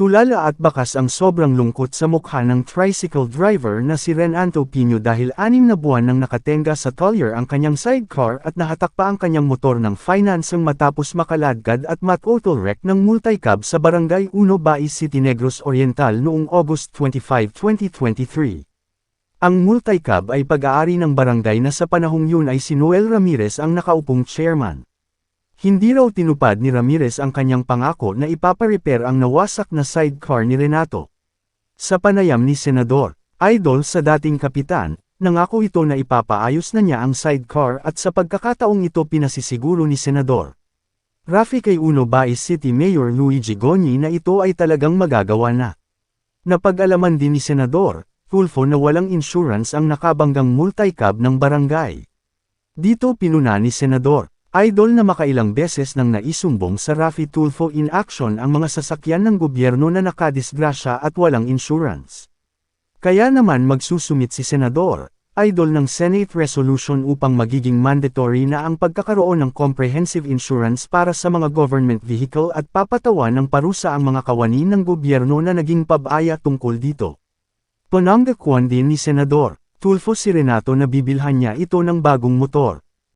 Tulala at bakas ang sobrang lungkot sa mukha ng tricycle driver na si Renato Pino dahil 6 na buwan nang nakatenga sa Collier ang kanyang sidecar at nahatak pa ang kanyang motor ng financing matapos makaladkad at mat-auto wreck ng multicab sa Barangay 1 Bais City Negros Oriental noong August 25, 2023. Ang multicab ay pag-aari ng barangay na sa panahong yun ay si Noel Ramirez ang nakaupong chairman. Hindi raw tinupad ni Ramirez ang kanyang pangako na ipaparepair ang nawasak na sidecar ni Renato. Sa panayam ni Senador, idol sa dating kapitan, nangako ito na ipapaayos na niya ang sidecar at sa pagkakataong ito pinasisiguro ni Senador Rafi kay Uno Bais City Mayor Luigi Gonyi na ito ay talagang magagawa na. Napag-alaman din ni Senador Tulfo na walang insurance ang nakabanggang multicab ng barangay. Dito pinuna ni Senador Idol na makailang beses nang naisumbong sa Rafi Tulfo in action ang mga sasakyan ng gobyerno na nakadisgrasya at walang insurance. Kaya naman magsusumit si Senador Idol ng Senate resolution upang magiging mandatory na ang pagkakaroon ng comprehensive insurance para sa mga government vehicle at papatawan ng parusa ang mga kawani ng gobyerno na naging pabaya tungkol dito. Pananggakuan din ni Senador Tulfo si Renato na bibilhan niya ito ng bagong motor.